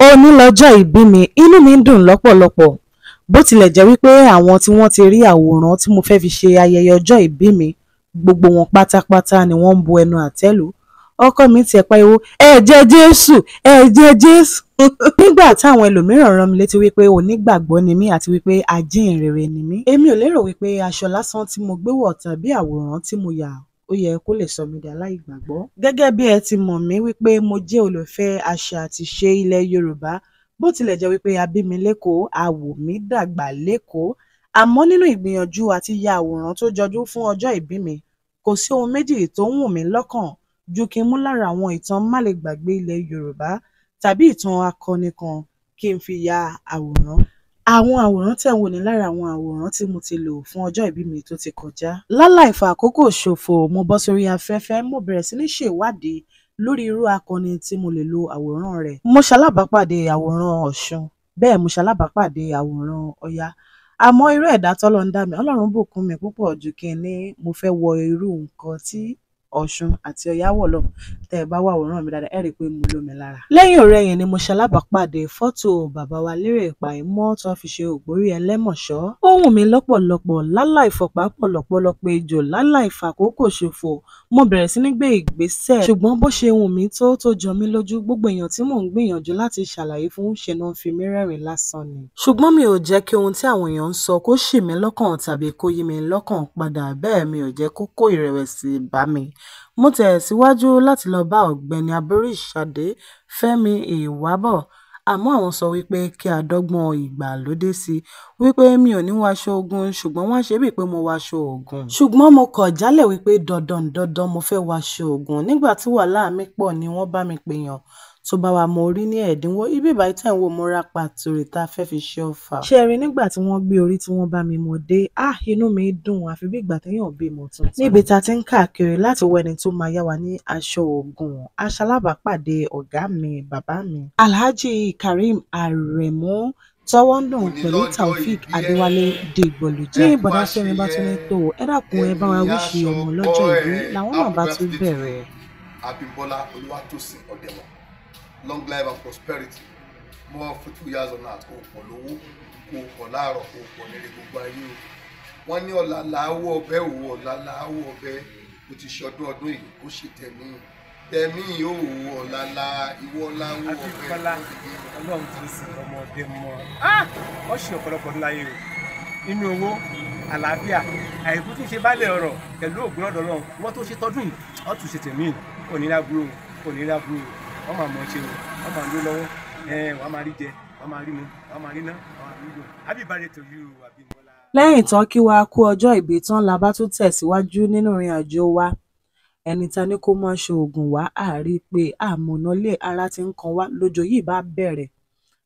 Òní lọ́jọ́ ìbí mi, inú mi ń dùn lọ́pọ̀lọpọ̀. Bó tilẹ̀ jẹ́ wípé àwọn tí wọ́n ti rí àwòrán tí mo fẹ́ fi ṣe ayẹyẹ ọjọ́ ìbí mi, gbogbo wọn pátápátá ni wọ́n ń bu ẹnu àtẹ́ lù. Ọkọ mi tiẹ̀ pariwo, ẹ̀jẹ̀ Jésù, ẹ̀jẹ̀ Jésù. Nígbà táwọn ẹlòmíràn rán mi létí wípé onígbàgbọ́ ni mí àti wípé ajíhìnrere ni mí, èmi ò lérò wípé aṣọ lásán tí mo gbé wọ̀ tàbí àwòrán tí mo yà ó yẹ kó lè sọ mí di aláìgbàgbọ́. Gẹ́gẹ́ bí ẹ ti mọ̀ mí wípé mo jẹ́ olùfẹ́ àṣà àti ìṣe ilẹ̀ Yorùbá, bó tilẹ̀ jẹ́ wípé a bí mi lÉkòó, a wò mí dàgbà lÉkòó, àmọ́ nínú ìgbìyànjú àti ya àwòrán tó jọjú fún ọjọ́ ìbí mi, kò sí ohun méjì tó ń wù mí lọ́kàn ju kí n mú lára àwọn ìtàn má lè gbàgbé ilẹ̀ Yorùbá tàbí ìtàn akọni kan kí n fi ya àwòrán. Àwọn àwòrán tẹ̀ ń wò ní lára àwọn àwòrán tí mo ti lò fún ọjọ́ ìbí mi tó ti kọjá. Láláì fa àkókò ṣòfò, mo bọ́ sórí afẹ́fẹ́, mo bẹ̀rẹ̀ sí ní ṣèwádìí lórí irú akọni tí mo lè lo àwòrán rẹ̀. Mo ṣalábàápàdé àwòrán Ọ̀ṣun, bẹ́ẹ̀ mo ṣalábàápàdé àwòrán Ọya. Àmọ́ irú ẹ̀dá tọ́lọ́run dá mi, Ọlọ́run bùkún mi púpọ̀ ju kí n ní mo fẹ́ wọ irú nǹkan tí Ọ̀ṣun àti Ọya wọ̀ lọ. Tẹ́ ẹ bá wá àwòrán mi dáadáa, ẹ rí i pé mo lómi lára. Lẹ́yìn ọ̀rẹyìn ni mo ṣalábàápàdé fọ́tò bàbá wa Lérè Pàímọ́ tó fi ṣe Ògbórí Ẹlẹ́mọ̀ṣọ́. Ó wù mí lọ́pọ̀lọpọ̀, láláì fọ̀pá pọ̀lọ̀pọ̀lọpọ̀ ejò, láláì fàkókò ṣòfò. Mo bẹ̀rẹ̀ sí ní gbé ìgbésẹ̀, ṣùgbọ́n bó ṣe wù mí tó jọ mí lójú, gbogbo èèyàn tí mò ń gbìyànjú láti ṣàlàyé fún ṣe náà fi mí rẹ́rìn lásán ni. Ṣùgbọ́n mi ò jẹ́ kí ohun tí àwọn èèyàn ń sọ kó ṣì mí lọ́kàn tàbí kó yí mi lọ́kàn padà, bẹ́ẹ̀ mi ò jẹ́ kó kó ìrẹ̀wẹ̀sì bá mi. Mo tẹ̀síwájú láti lọ bá ọ̀gbẹ́ni Aboríṣadé Fẹ́mi Ìwábọ̀, àmọ́ àwọn sọ wípé kí a dọ́gbọ́n ìgbàlódé sí i, wípé mi ò ní wọ aṣọ ogun, ṣùgbọ́n wọ́n ṣe bíi pé mo wọ aṣọ ogun. Ṣùgbọ́n mo kọ̀ jálẹ̀ wípé dandan mo fẹ́ wọ aṣọ ogun. Nígbà tí wàhálà mi pọ̀ ni wọ́n bá mi pèèyàn tó bá wa mọ orí ní ẹ̀dínwó. Ibi ìbáyìí tẹ̀ ń wò mo ra pàtùrì tá a fẹ́ fi ṣe ọfà. Ṣé ẹ rí nígbà tí wọ́n gbé orí tí wọ́n bá mi mọ̀ dé, inú mi dùn àfi bí ìgbà téèyàn bímọ tuntun. Níbi tá a ti ń káàkiri láti wọ ẹni tó máa yá wa ní aṣọ ogun, a ṣalábàápàdé ọ̀gá mi, bàbá mi, Alhaji Karim Aremu tọwọ́ ń dùn pẹ̀lú Taofeek Adéwálé Dìgbòlùjẹ́. Ní bọ̀dá Fẹ́mi bá tún ní tó ẹ dákun ẹ bá wa wíṣì ọmọ lọ́jọ́ ìbí làwọn náà bá tún bẹ̀rẹ̀. Abímbọ́lá Olúwatósìn Ọ̀dẹ̀mọ̀, long life and prosperity, more for 2 years on that. Kò pọ̀ lówó, kò pọ̀ láàárọ̀, kò pọ̀ nílé gbogbo ayé o. Wọ́n ní ọ̀la làáwọ̀ ọbẹ̀ òwò, ọ̀la làáwọ̀ ọbẹ̀. O ti ṣe ọdún yìí, ó ṣe tẹ̀mí yóò ọ̀la la ìwọ láwọ̀ ọbẹ̀. Abímbọ́lá Ọlọ́run tó sì ọmọdé mọ́ wọ́n ṣe ọ̀pọ̀lọpọ̀ láyé o, nínú owó, àlàáfíà, àìkú tí ń ṣe bálẹ̀ ọ̀rọ̀ pẹ̀lú ògùn ọ̀dọ̀ Ọlọ́run. Wọ́n tó ṣe tọdún yìí, wọ́n tún ṣe tẹ̀mí onílábúrò, wọ́n máa mọ̀ ṣe o, wọ́n máa ń lò lọ́wọ́, wọ́n máa rí jẹ, wọ́n máa rí mu, wọ́n máa rí ná, wọ́n máa rí lò. Happy birthday to you, Abímbọ́lá. Lẹ́yìn tán kí wa kú ọjọ́ ìbí tán la bá tún tẹ̀síwájú nínú ìrìn àjò wa. Ẹni ta ní kó má ṣe oògùn wá, a rí i pé àmọ̀nà lé ara ti ń kan wá lójó yìí bá bẹ̀rẹ̀.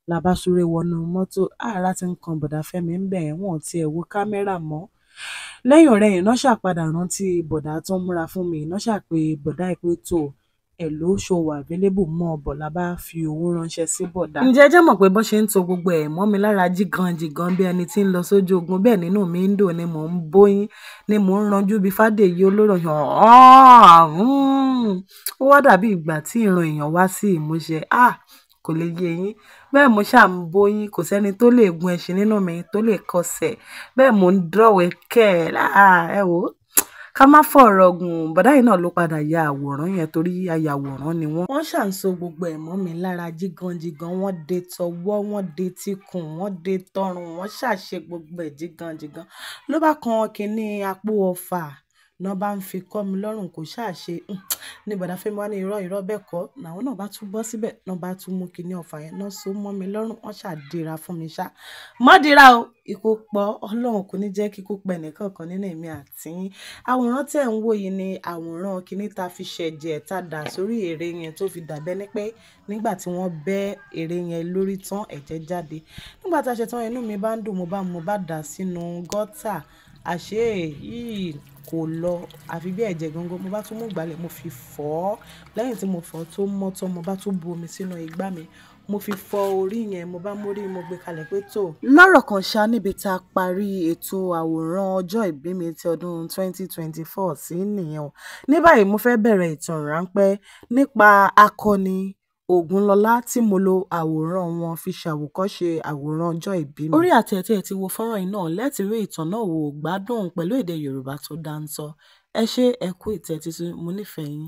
La bá súré wọnú mọ́tò, ara ti ń kan bọ̀dá Fẹ́mi ń bẹ̀ wọ́n ti ẹ̀ wo kámẹ́rà mọ́. Lẹ́yìn ọ̀rẹyìn iná ṣàpadà rántí bọ̀dá tó ń múra fún mi, iná ṣàpè bọ̀dá ìpè tó ẹ̀ ló ṣòwò available mọ́ ọ̀bọ̀ la bá fi owó ránṣẹ́ sí bọ̀dá. Ǹjẹ́ jẹ́ mọ̀ pé bó ṣe ń to gbogbo ẹ̀ mọ́ mi lára jígan bí ẹni tí ń lọ sójú ogun, bẹ́ẹ̀ nínú mi ń dùn ni mò ń bóyín ni mò ń ranjú bí Fádèyí olóró ó wá dàbí ìgbà tí ìran èèyàn wá sí ìmúṣẹ. Kò lè yé yín, bẹ́ẹ̀ mo ṣáà ń bóyín, kò sẹ́ni tó lè gun ẹṣin nínú mi tó lè kọsẹ̀, bẹ́ẹ̀ mo ń dọ̀wẹ́ kẹ́ ẹ wò ó. Ká má fọ̀rọ̀ gùn, bọ̀dá yìí náà ló padà ya àwòrán yẹn torí ayàwòrán ni wọ́n. Wọ́n ṣàǹso gbogbo ẹ̀ mọ́ mi lára jígan, wọ́n de tọwọ́, wọ́n de tikùn, wọ́n de tọrùn, wọ́n ṣàṣe gbogbo ẹ̀ jígan. Ló bá kan kínní apó ọfà náà bá ń fi kọ́ mi lọ́rùn kò ṣàṣe. Ní bọ̀dá Fẹ́mi wá ní irọ́ bẹ́ẹ̀ kọ́, làwọn náà bá tún bọ́ síbẹ̀, náà bá tún mú kínní ọfà yẹn náà so mọ́ mi lọ́rùn, wọ́n ṣàdíra fún mi ṣá. Má dira o, ikú pọ̀, Ọlọ́run kò ní jẹ́ kí ikú pẹ́ nìkankan nínú èmi àti yín. Àwòrán tẹ̀ ń wò yìí ni àwòrán kínní ta fi ṣẹ̀jẹ̀ ta dà sórí ère yẹn tó fi dàbẹ́ ní pé nígbà tí wọ́n bẹ́ ère yẹn lórí tán ẹ̀jẹ̀ jáde. Nígbà tá a ṣe tán inú mi bá ń dùn, mo bá dà sínú gọ́tà. Àṣé yìí kò lọ àfi bí ẹ̀jẹ̀ gangan. Mo bá tún mú ìgbálẹ̀ mo fi fọ̀ ọ́. Lẹ́yìn tí mo fọ̀ ọ́ tó mọ́ tán, mo bá tún bu omi sínú igbá mi. Mo fi fọ orí yẹn, mo bá mórí mo gbé kalẹ̀ pé tó. Lọ́rọ̀ kan ṣá níbi tá a parí ètò àwòrán ọjọ́ ìbí mi ti ọdún 2024 sí nìyẹn o. Ní báyìí mo fẹ́ bẹ̀rẹ̀ ìtàn ráńpẹ́ nípa akọni Ògúnlọlá tí mo lo àwòrán wọn fi ṣàwòkọ́ṣe àwòrán ọjọ́ ìbí mi. Orí àtẹ̀tẹ̀ tí wo fọ́nrán yìí náà lẹ́ẹ̀tì rí ìtàn náà wò gbádùn pẹ̀lú èdè Yorùbá tó dáńtọ́. Ẹ ṣé ẹ kú ìtẹ́tísí, mo nífẹ̀ẹ́ yín.